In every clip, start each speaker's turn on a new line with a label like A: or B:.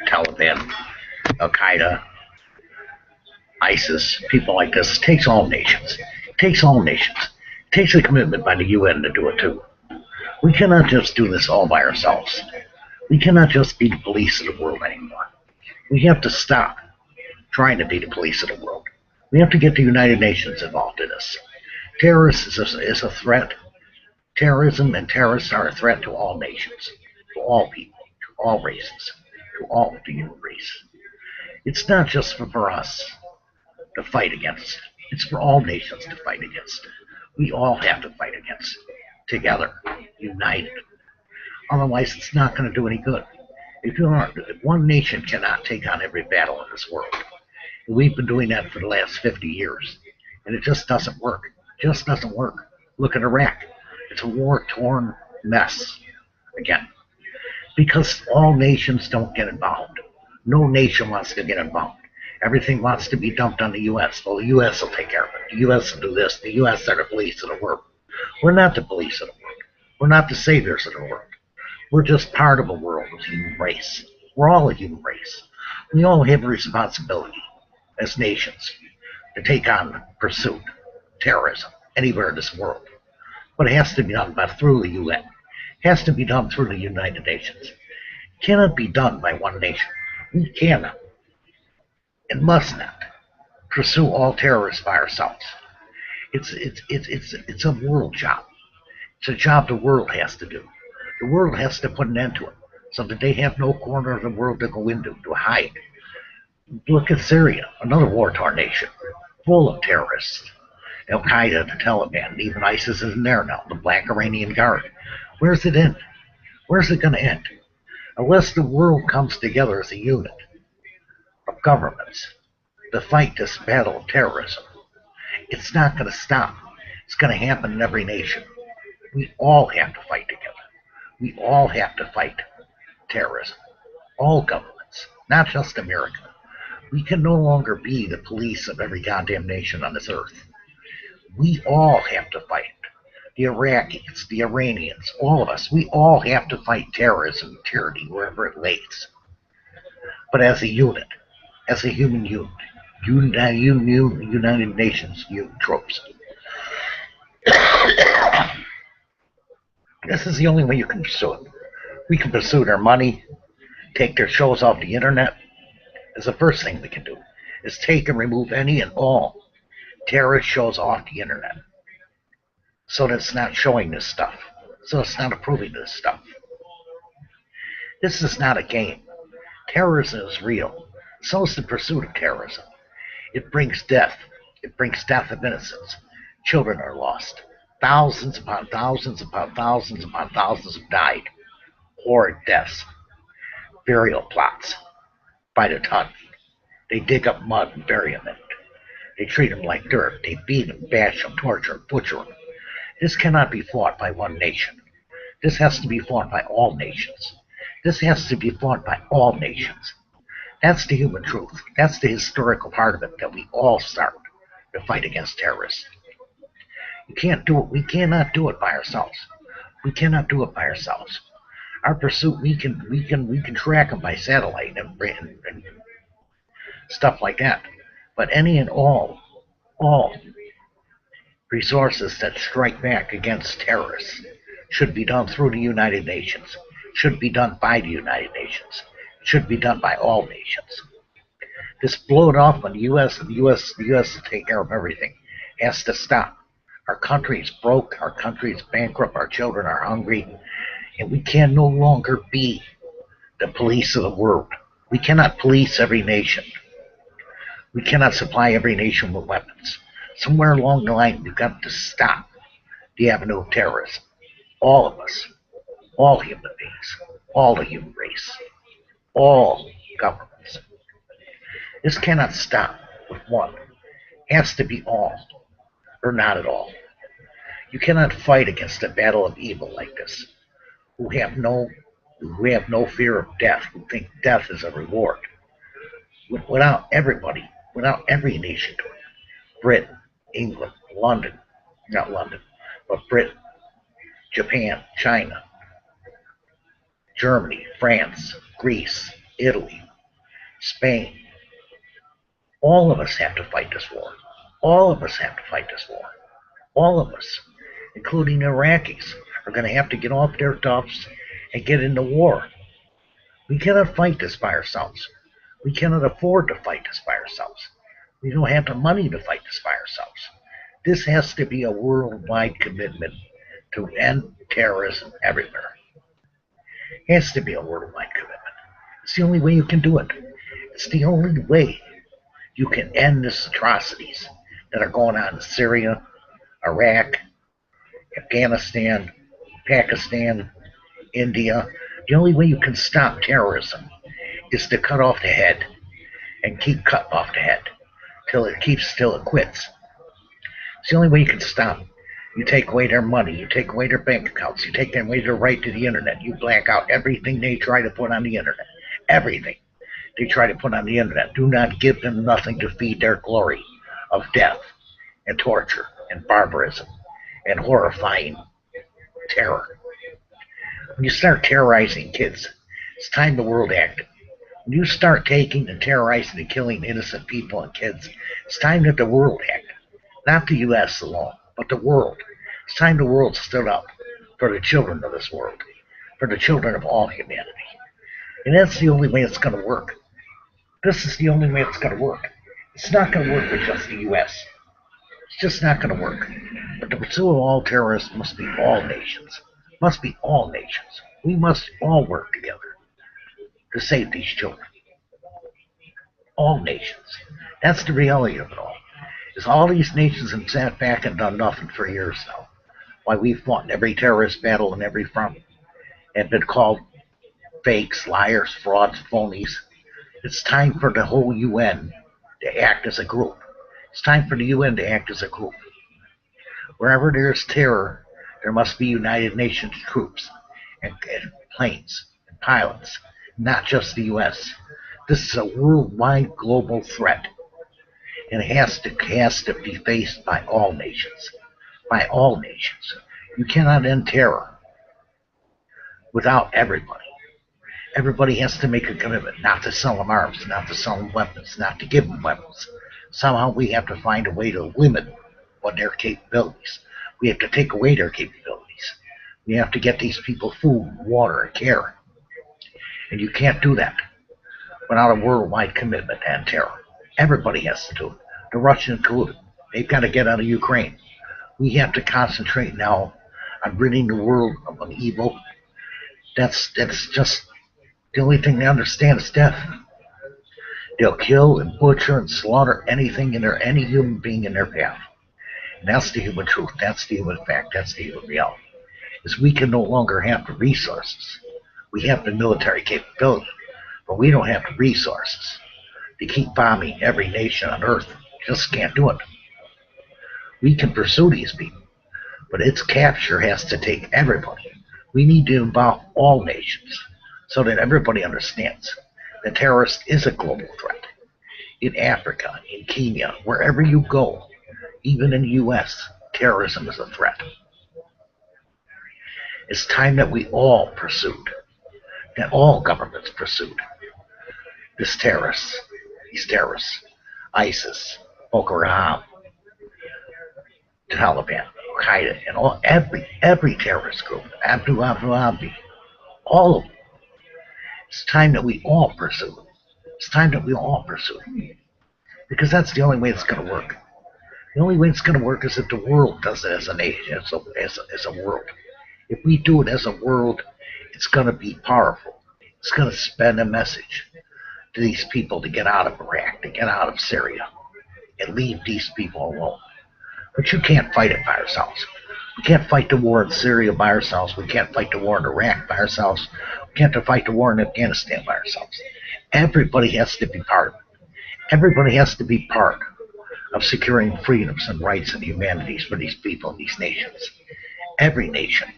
A: Taliban, Al Qaeda, ISIS, people like this. It takes all nations. It takes all nations. It takes a commitment by the UN to do it too. We cannot just do this all by ourselves. We cannot just be the police of the world anymore. We have to stop trying to be the police of the world. We have to get the United Nations involved in this. Terrorists is a threat. Terrorism and terrorists are a threat to all nations, to all people, to all races, to all the human race. It's not just for us to fight against. It's for all nations to fight against. We all have to fight against it together, united. Otherwise, it's not going to do any good. If one nation cannot take on every battle in this world, and we've been doing that for the last 50 years, and it just doesn't work. It just doesn't work. Look at Iraq. It's a war-torn mess again because all nations don't get involved. No nation wants to get involved. Everything wants to be dumped on the U.S. Well, the U.S. will take care of it. The U.S. will do this. The U.S. are the police of the world. We're not the police of the world. We're not the saviors of the world. We're just part of a world of human race. We're all a human race. We all have a responsibility as nations to take on pursuit, terrorism, anywhere in this world. But it has to be done through the UN. It has to be done through the United Nations. It cannot be done by one nation. We cannot and must not pursue all terrorists by ourselves. It's a world job. It's a job the world has to do. The world has to put an end to it so that they have no corner of the world to go into, to hide. Look at Syria, another war-torn nation, full of terrorists. Al Qaeda, the Taliban, even ISIS is in there now, the Black Iranian Guard. Where's it end? Where's it going to end? Unless the world comes together as a unit of governments to fight this battle of terrorism, it's not going to stop. It's going to happen in every nation. We all have to fight together. We all have to fight terrorism. All governments, not just America. We can no longer be the police of every goddamn nation on this earth. We all have to fight. The Iraqis, the Iranians, all of us, we all have to fight terrorism and tyranny wherever it lays. But as a unit, as a human unit, United Nations troops. This is the only way you can pursue it. We can pursue their money, take their shows off the internet. Is the first thing we can do. Is take and remove any and all terrorist shows off the internet. So that it's not showing this stuff. So it's not approving this stuff. This is not a game. Terrorism is real. So is the pursuit of terrorism. It brings death. It brings death of innocents. Children are lost. Thousands upon thousands upon thousands upon thousands have died. Horrid deaths. Burial plots. By the ton. They dig up mud and bury them in it. They treat them like dirt. They beat them, bash them, torture them, butcher them. This cannot be fought by one nation. This has to be fought by all nations. This has to be fought by all nations. That's the human truth. That's the historical part of it that we all start to fight against terrorists. You can't do it. We cannot do it by ourselves. We cannot do it by ourselves. Our pursuit, we can track them by satellite and stuff like that. But any and all resources that strike back against terrorists should be done through the United Nations. Should be done by the United Nations. Should be done by all nations. This blow it off on the U.S. and the U.S. to take care of everything has to stop. Our country is broke. Our country is bankrupt. Our children are hungry. And we can no longer be the police of the world. We cannot police every nation. We cannot supply every nation with weapons. Somewhere along the line, we've got to stop the avenue of terrorism. All of us, all human beings, all the human race, all governments. This cannot stop with one. It has to be all, or not at all. You cannot fight against a battle of evil like this, who have no fear of death, who think death is a reward. Without everybody, without every nation doing it. Britain, England, London, not London, but Britain, Japan, China, Germany, France, Greece, Italy, Spain. All of us have to fight this war. All of us have to fight this war. All of us, including the Iraqis, are going to have to get off their duffs and get into war. We cannot fight this by ourselves. We cannot afford to fight this by ourselves. We don't have the money to fight this by ourselves. This has to be a worldwide commitment to end terrorism everywhere. It has to be a worldwide commitment. It's the only way you can do it. It's the only way you can end these atrocities that are going on in Syria, Iraq, Afghanistan, Pakistan, India. The only way you can stop terrorism is to cut off the head and keep cutting off the head till it quits. It's the only way you can stop them. You take away their money, you take away their bank accounts, you take away their right to the internet, you black out everything they try to put on the internet. Everything they try to put on the internet. Do not give them nothing to feed their glory of death and torture and barbarism and horrifying terror. When you start terrorizing kids, it's time the world acted. When you start taking and terrorizing and killing innocent people and kids, it's time that the world acted. Not the U.S. alone, but the world. It's time the world stood up for the children of this world, for the children of all humanity. And that's the only way it's going to work. This is the only way it's going to work. It's not going to work with just the U.S. It's just not going to work. But the pursuit of all terrorists must be all nations. Must be all nations. We must all work together to save these children. All nations. That's the reality of it all. Is all these nations have sat back and done nothing for years now. Why we've fought in every terrorist battle in every front and been called fakes, liars, frauds, phonies. It's time for the whole UN to act as a group. It's time for the UN to act as a group. Wherever there's terror, there must be United Nations troops and planes and pilots, not just the U.S. This is a worldwide global threat, and it has to be faced by all nations. By all nations. You cannot end terror without everybody. Everybody has to make a commitment not to sell them arms, not to sell them weapons, not to give them weapons. Somehow we have to find a way to limit what their capabilities. We have to take away their capabilities. We have to get these people food, water, and care. And you can't do that without a worldwide commitment to end terror. Everybody has to do it. The Russians included. They've got to get out of Ukraine. We have to concentrate now on ridding the world of an evil. That's just the only thing they understand is death. They'll kill and butcher and slaughter any human being in their path. And that's the human truth. That's the human fact. That's the human reality. Is we can no longer have the resources. We have the military capability, but we don't have the resources to keep bombing every nation on earth. Just can't do it. We can pursue these people, but its capture has to take everybody. We need to involve all nations so that everybody understands that terrorist is a global threat. In Africa, in Kenya, wherever you go, even in the U.S., terrorism is a threat. It's time that we all pursued, that all governments pursued these terrorists, ISIS, Boko Haram, Taliban, Al-Qaeda, and every terrorist group, Abu Dhabi, all of them. It's time that we all pursue it. It's time that we all pursue it. Because that's the only way it's going to work. The only way it's going to work is if the world does it as a nation, as a world. If we do it as a world, it's going to be powerful. It's going to send a message to these people to get out of Iraq, to get out of Syria, and leave these people alone. But you can't fight it by ourselves. We can't fight the war in Syria by ourselves. We can't fight the war in Iraq by ourselves. We can't fight the war in Afghanistan by ourselves. Everybody has to be part of it. Everybody has to be part of securing freedoms and rights and humanities for these people and these nations. Every nation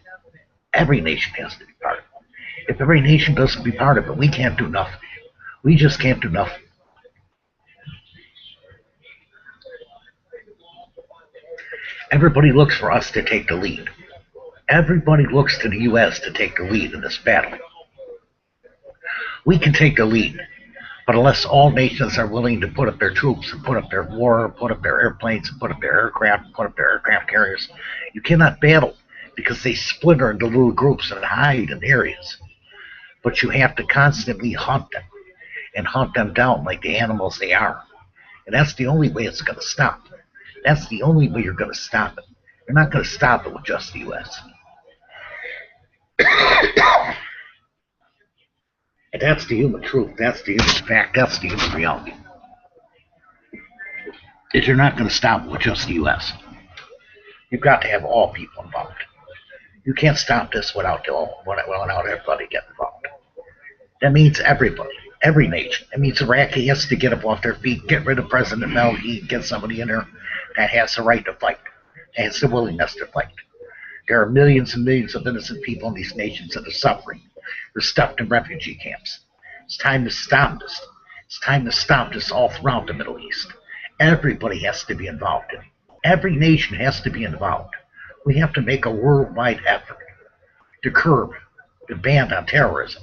A: has to be part of it. If every nation doesn't be part of it, we can't do nothing. We just can't do nothing. Everybody looks for us to take the lead. Everybody looks to the U.S. to take the lead in this battle. We can take the lead. But unless all nations are willing to put up their troops and put up their war, put up their airplanes, and put up their aircraft, put up their aircraft carriers, you cannot battle because they splinter into little groups and hide in areas. But you have to constantly hunt them and hunt them down like the animals they are. And that's the only way it's going to stop. That's the only way you're going to stop it. You're not going to stop it with just the U.S. And that's the human truth. That's the human fact. That's the human reality. Is you're not going to stop it with just the U.S. You've got to have all people involved. You can't stop this without everybody getting involved. That means everybody, every nation. That means Iraqi has to get up off their feet, get rid of President Melhi, get somebody in there that has the right to fight, that has the willingness to fight. There are millions and millions of innocent people in these nations that are suffering. They're stuck in refugee camps. It's time to stop this. It's time to stop this all throughout the Middle East. Everybody has to be involved in it. Every nation has to be involved. We have to make a worldwide effort to curb the ban on terrorism.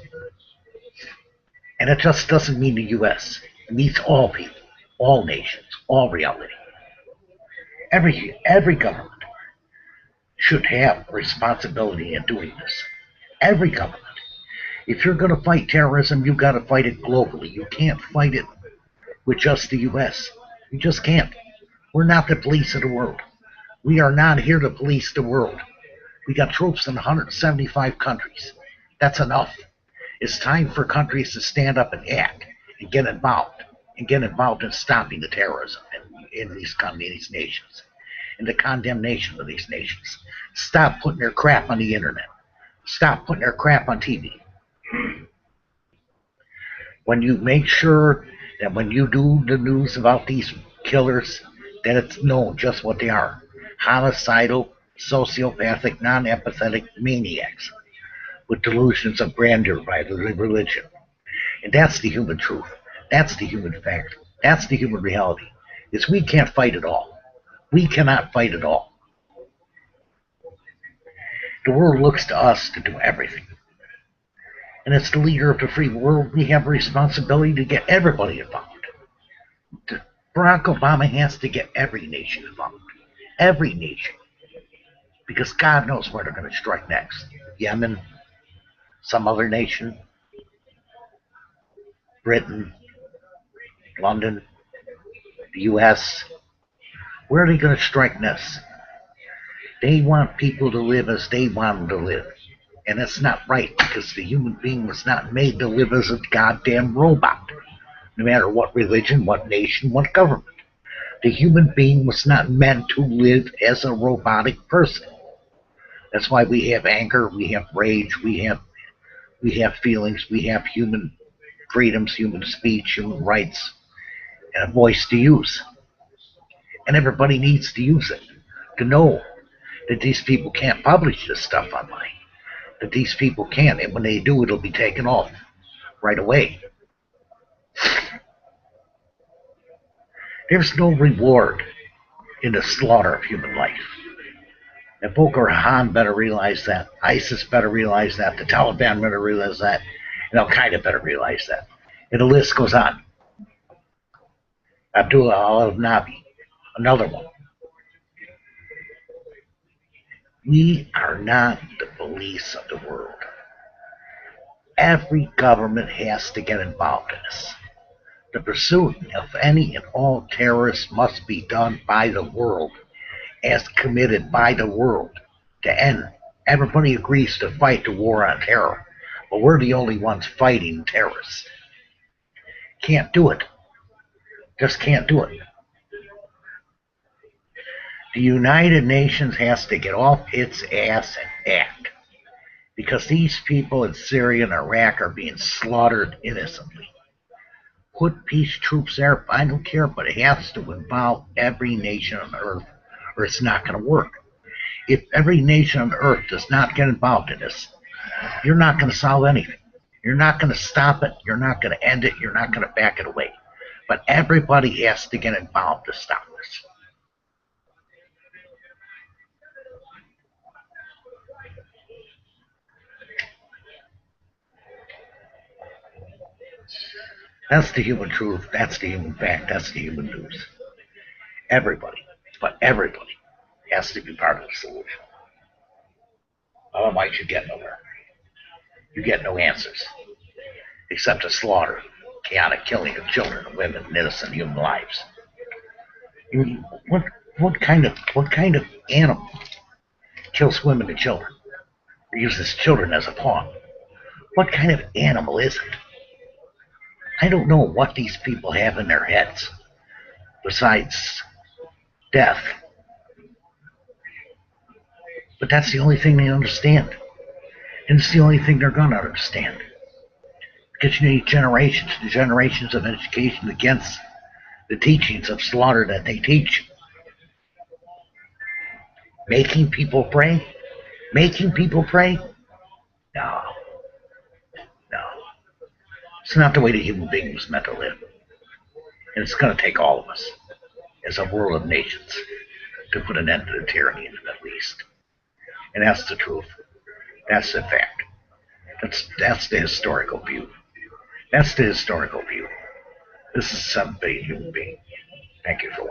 A: And it just doesn't mean the U.S. It means all people, all nations, all reality. Every government should have responsibility in doing this. Every government. If you're going to fight terrorism, you've got to fight it globally. You can't fight it with just the U.S. You just can't. We're not the police of the world. We are not here to police the world. We got troops in 175 countries. That's enough. It's time for countries to stand up and act and get involved in stopping the terrorism in these nations, in the condemnation of these nations. Stop putting their crap on the internet. Stop putting their crap on TV. When you make sure that when you do the news about these killers, that it's known just what they are. Homicidal, sociopathic, non-empathetic maniacs with delusions of grandeur by religion. And that's the human truth. That's the human fact. That's the human reality. Is we can't fight it all. We cannot fight it all. The world looks to us to do everything. And as the leader of the free world, we have a responsibility to get everybody involved. Barack Obama has to get every nation involved. Every nation. Because God knows where they're going to strike next. Yemen, some other nation, Britain, London, the U.S. Where are they going to strike next? They want people to live as they want them to live. And it's not right because the human being was not made to live as a goddamn robot. No matter what religion, what nation, what government. The human being was not meant to live as a robotic person. That's why we have anger, we have rage, we have feelings, we have human freedoms, human speech, human rights, and a voice to use. And everybody needs to use it to know that these people can't publish this stuff online. That these people can't, and when they do, it'll be taken off right away. There's no reward in the slaughter of human life. And Boko Haram better realize that. ISIS better realize that. The Taliban better realize that. And Al Qaeda better realize that. And the list goes on. Abdullah al-Nabi, another one. We are not the police of the world. Every government has to get involved in this. The pursuit of any and all terrorists must be done by the world, as committed by the world to end. Everybody agrees to fight the war on terror, but we're the only ones fighting terrorists. Can't do it. Just can't do it. The United Nations has to get off its ass and act, because these people in Syria and Iraq are being slaughtered innocently. Put peace troops there, I don't care, but it has to involve every nation on earth, or it's not going to work. If every nation on earth does not get involved in this, you're not going to solve anything. You're not going to stop it. You're not going to end it. You're not going to back it away. But everybody has to get involved to stop this. That's the human truth. That's the human fact. That's the human news. Everybody, but everybody, has to be part of the solution. Otherwise, you get nowhere. You get no answers except the slaughter, chaotic killing of children and women and innocent human lives. What what kind of animal kills women and children or uses children as a pawn? What kind of animal is it? I don't know what these people have in their heads besides death, but that's the only thing they understand, and it's the only thing they're gonna understand. Because you need generations and generations of education against the teachings of slaughter that they teach. Making people pray? Making people pray? No, no. It's not the way the human being was meant to live. And it's going to take all of us, as a world of nations, to put an end to the tyranny in the Middle East. And that's the truth. That's the fact. That's the historical view. That's the historical view. This is some big human being. Thank you for